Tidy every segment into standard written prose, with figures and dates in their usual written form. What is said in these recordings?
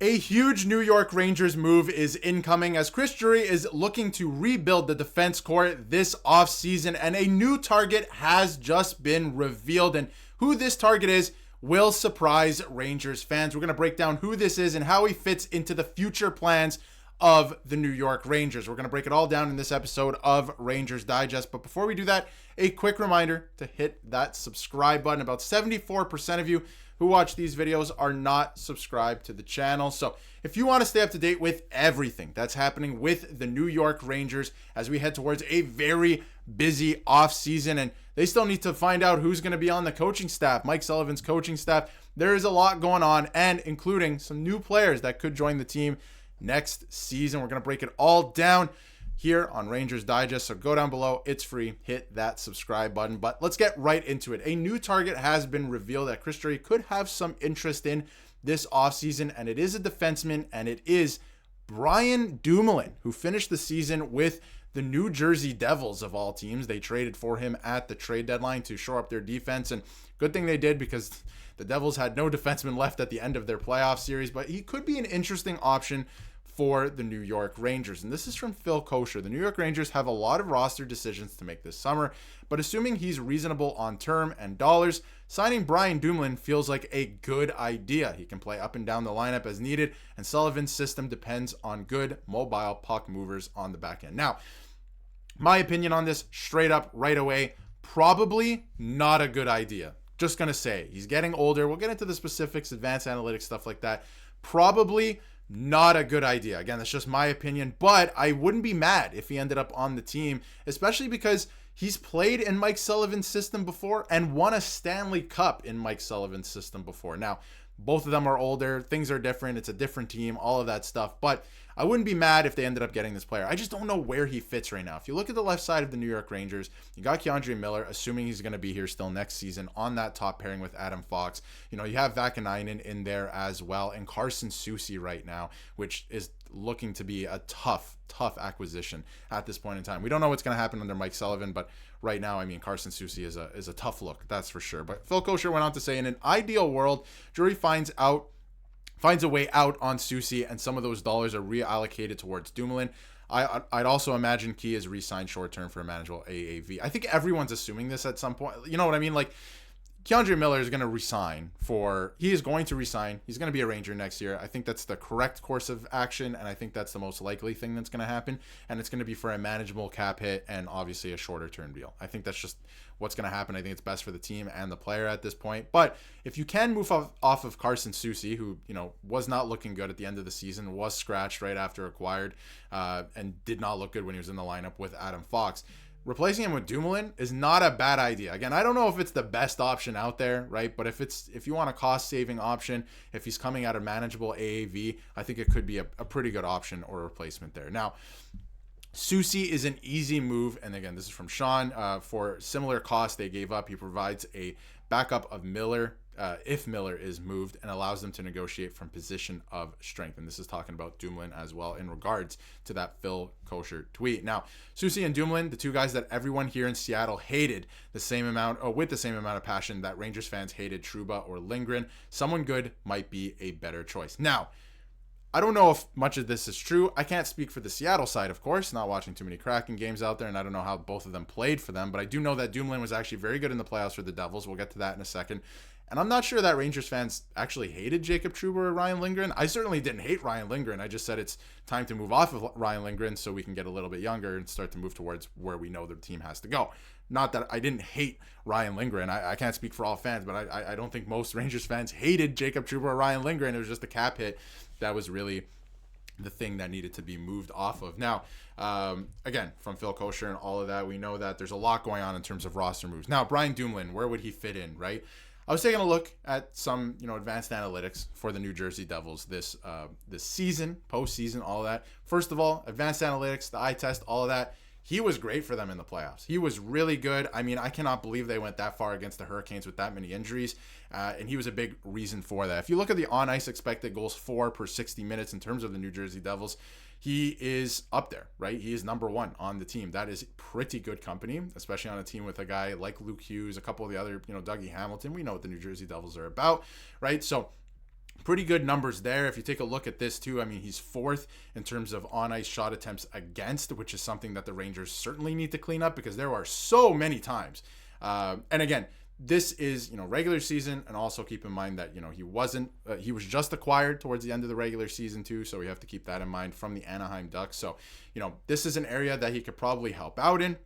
A huge New York Rangers move is incoming as Chris Drury is looking to rebuild the defense core this offseason, and a new target has just been revealed. And who this target is will surprise Rangers fans. We're going to break down who this is and how he fits into the future plans of the New York Rangers. We're going to break it all down in this episode of Rangers Digest. But before we do that, a quick reminder to hit that subscribe button. About 74% of you who watch these videos are not subscribed to the channel. So if you want to stay up to date with everything that's happening with the New York Rangers as we head towards a very busy offseason, and they still need to find out who's going to be on the coaching staff, Mike Sullivan's coaching staff. There is a lot going on, and including some new players that could join the team next season. We're going to break it all down here on Rangers Digest. So go down below. It's free. Hit that subscribe button. But let's get right into it. A new target has been revealed that Chris Drury could have some interest in this offseason, and it is a defenseman, and it is Brian Dumoulin, who finished the season with the New Jersey Devils of all teams. They traded for him at the trade deadline to shore up their defense, and good thing they did because the Devils had no defenseman left at the end of their playoff series, but he could be an interesting option for the New York Rangers. And this is from Phil Kosher. The New York Rangers have a lot of roster decisions to make this summer, but assuming he's reasonable on term and dollars, signing Brian Dumoulin feels like a good idea. He can play up and down the lineup as needed, and Sullivan's system depends on good mobile puck movers on the back end. Now, my opinion on this straight up right away, probably not a good idea. Just going to say, he's getting older. We'll get into the specifics, advanced analytics, stuff like that. Probably not a good idea. Again, that's just my opinion, but I wouldn't be mad if he ended up on the team, especially because he's played in Mike Sullivan's system before and won a Stanley Cup in Mike Sullivan's system before. Now, both of them are older. Things are different. It's a different team, all of that stuff. But I wouldn't be mad if they ended up getting this player. I just don't know where he fits right now. If you look at the left side of the New York Rangers, you got Keandre Miller, assuming he's going to be here still next season on that top pairing with Adam Fox. You know, you have Vakanainen in there as well, and Carson Soucy right now, which is looking to be a tough acquisition at this point in time. We don't know what's going to happen under Mike Sullivan, but right now, I mean, Carson Soucy is a tough look, that's for sure. But Phil Kosher went on to say, in an ideal world, Drury finds a way out on Soucy, and some of those dollars are reallocated towards Dumoulin. I'd also imagine Key is re-signed short-term for a manageable AAV. I think everyone's assuming this at some point. You know what I mean? Like, Keandre Miller is going to resign he is going to resign. He's going to be a Ranger next year. I think that's the correct course of action, and I think that's the most likely thing that's going to happen. And it's going to be for a manageable cap hit and obviously a shorter term deal. I think that's just what's going to happen. I think it's best for the team and the player at this point. But if you can move off of Carson Soucy, who, you know, was not looking good at the end of the season, was scratched right after acquired, and did not look good when he was in the lineup with Adam Fox, replacing him with Dumoulin is not a bad idea. Again, I don't know if it's the best option out there, right? But if you want a cost-saving option, if he's coming at a manageable AAV, I think it could be a pretty good option or replacement there. Now, Soucy is an easy move, and again, this is from Sean. For similar cost they gave up, he provides a backup of Miller if Miller is moved, and allows them to negotiate from position of strength. And this is talking about Dumoulin as well in regards to that Phil Kosher tweet. Now, Soucy and Dumoulin, the two guys that everyone here in Seattle hated with the same amount of passion that Rangers fans hated Trouba or Lindgren. Someone good might be a better choice. Now, I don't know if much of this is true. I can't speak for the Seattle side, of course, not watching too many Kraken games out there, and I don't know how both of them played for them, but I do know that Dumoulin was actually very good in the playoffs for the Devils. We'll get to that in a second. And I'm not sure that Rangers fans actually hated Jacob Trouba or Ryan Lindgren. I certainly didn't hate Ryan Lindgren. I just said it's time to move off of Ryan Lindgren so we can get a little bit younger and start to move towards where we know the team has to go. Not that I didn't hate Ryan Lindgren. I can't speak for all fans, but I don't think most Rangers fans hated Jacob Trouba or Ryan Lindgren. It was just a cap hit that was really the thing that needed to be moved off of. Now, again, from Phil Kosher and all of that, we know that there's a lot going on in terms of roster moves. Now, Brian Dumoulin, where would he fit in, right? I was taking a look at some, advanced analytics for the New Jersey Devils this season, postseason, all of that. First of all, advanced analytics, the eye test, all of that. He was great for them in the playoffs. He was really good. I mean, I cannot believe they went that far against the Hurricanes with that many injuries, and he was a big reason for that. If you look at the on-ice expected goals for per 60 minutes in terms of the New Jersey Devils, he is up there, right? He is number one on the team. That is pretty good company, especially on a team with a guy like Luke Hughes, a couple of the other, Dougie Hamilton. We know what the New Jersey Devils are about, right? So Pretty good numbers there. If you take a look at this too, I mean, he's fourth in terms of on-ice shot attempts against, which is something that the Rangers certainly need to clean up because there are so many times. And again, this is, regular season, and also keep in mind that, he was just acquired towards the end of the regular season too, so we have to keep that in mind from the Anaheim Ducks. So, this is an area that he could probably help out in.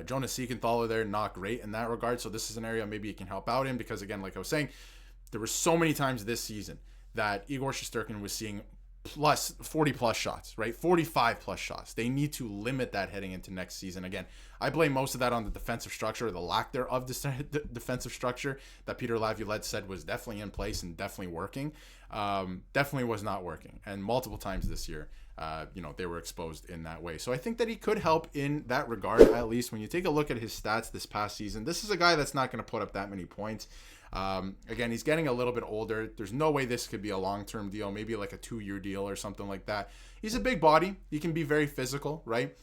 Jonas Siegenthaler there, not great in that regard, so this is an area maybe he can help out in because, again, like I was saying, there were so many times this season that Igor Shesterkin was seeing 40 plus shots, right? 45 plus shots. They need to limit that heading into next season. Again, I blame most of that on the defensive structure, or the lack thereof defensive structure that Peter Laviolette said was definitely in place and definitely working. Definitely was not working. And multiple times this year, they were exposed in that way. So I think that he could help in that regard, at least when you take a look at his stats this past season. This is a guy that's not going to put up that many points. Again, he's getting a little bit older. There's no way this could be a long-term deal, maybe like a 2-year deal or something like that. He's a big body. He can be very physical, right?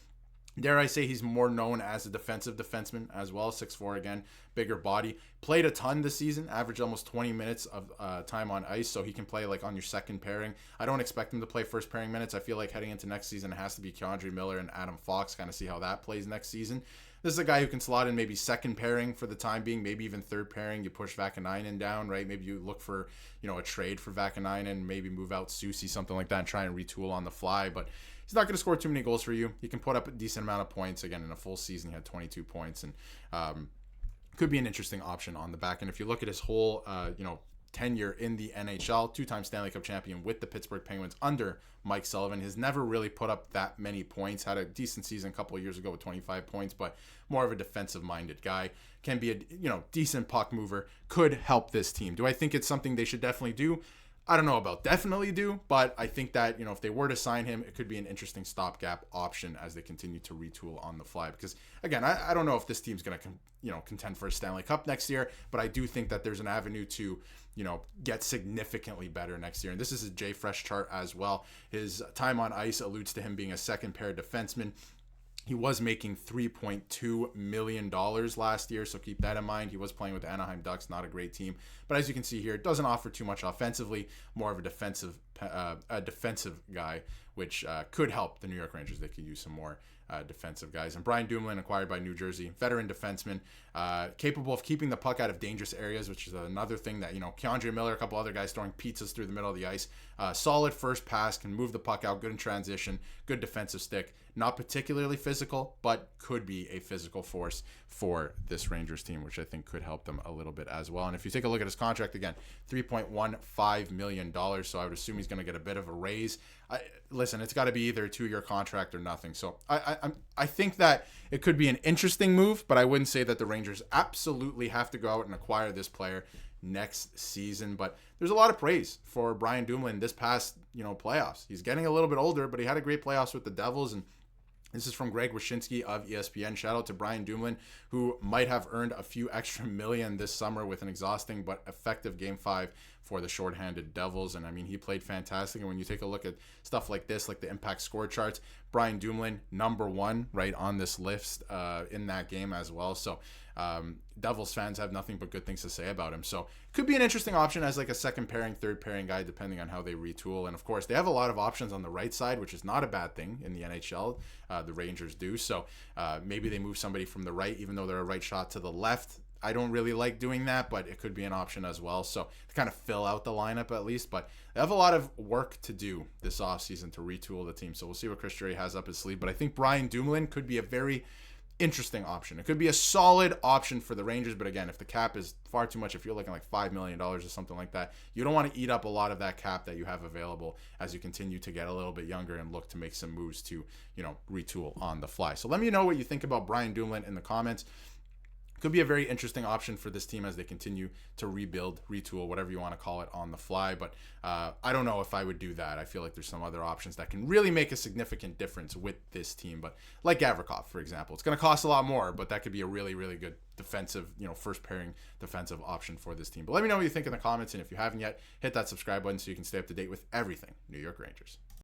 Dare I say he's more known as a defensive defenseman as well. 6'4", again, bigger body. Played a ton this season, averaged almost 20 minutes of time on ice, so he can play like on your second pairing. I don't expect him to play first pairing minutes. I feel like heading into next season, it has to be Keandre Miller and Adam Fox, kind of see how that plays next season. This is a guy who can slot in maybe second pairing for the time being, maybe even third pairing. You push Vakanainen down, right? Maybe you look for, a trade for Vakanainen, maybe move out Susi, something like that, and try and retool on the fly. But he's not going to score too many goals for you. He can put up a decent amount of points. Again, in a full season, he had 22 points, and could be an interesting option on the back end. If you look at his whole, tenure in the NHL, 2-time Stanley Cup champion with the Pittsburgh Penguins under Mike Sullivan, has never really put up that many points. Had a decent season a couple of years ago with 25 points, but more of a defensive-minded guy. Can be a decent puck mover. Could help this team. Do I think it's something they should definitely do? I don't know about definitely do, but I think that, if they were to sign him, it could be an interesting stopgap option as they continue to retool on the fly. Because, again, I don't know if this team's going to, contend for a Stanley Cup next year, but I do think that there's an avenue to, get significantly better next year. And this is a JFresh chart as well. His time on ice alludes to him being a second pair defenseman. He was making $3.2 million last year, so keep that in mind. He was playing with the Anaheim Ducks, not a great team. But as you can see here, it doesn't offer too much offensively, more of a defensive guy, which could help the New York Rangers. They could use some more defensive guys. And Brian Dumoulin, acquired by New Jersey, veteran defenseman, capable of keeping the puck out of dangerous areas, which is another thing that, Keandre Miller, a couple other guys throwing pizzas through the middle of the ice. Solid first pass, can move the puck out, good in transition, good defensive stick. Not particularly physical, but could be a physical force for this Rangers team, which I think could help them a little bit as well. And if you take a look at his contract, again, $3.15 million, so I would assume he's going to get a bit of a raise. Listen, it's got to be either a 2-year contract or nothing. So I think that it could be an interesting move, but I wouldn't say that the Rangers absolutely have to go out and acquire this player next season. But there's a lot of praise for Brian Dumoulin this past, playoffs. He's getting a little bit older, but he had a great playoffs with the Devils, and this is from Greg Wyshynski of ESPN. Shout out to Brian Dumoulin, who might have earned a few extra million this summer with an exhausting but effective Game 5 for the shorthanded Devils. And, I mean, he played fantastic. And when you take a look at stuff like this, like the impact score charts, Brian Dumoulin, number 1, right, on this list in that game as well. So Devils fans have nothing but good things to say about him. So could be an interesting option as like a second pairing, third pairing guy, depending on how they retool. And of course, they have a lot of options on the right side, which is not a bad thing in the NHL. The Rangers do. So maybe they move somebody from the right, even though they're a right shot, to the left. I don't really like doing that, but it could be an option as well. So to kind of fill out the lineup at least. But they have a lot of work to do this offseason to retool the team. So we'll see what Chris Drury has up his sleeve. But I think Brian Dumoulin could be a very interesting option. It could be a solid option for the Rangers, but again, if the cap is far too much, if you're looking like $5 million or something like that, you don't want to eat up a lot of that cap that you have available as you continue to get a little bit younger and look to make some moves to, retool on the fly. So let me know what you think about Brian Dumoulin in the comments. Could be a very interesting option for this team as they continue to rebuild, retool, whatever you want to call it, on the fly. But I don't know if I would do that. I feel like there's some other options that can really make a significant difference with this team. But like Gavrikov, for example, it's going to cost a lot more, but that could be a really, really good defensive, first pairing defensive option for this team. But let me know what you think in the comments. And if you haven't yet, hit that subscribe button so you can stay up to date with everything New York Rangers.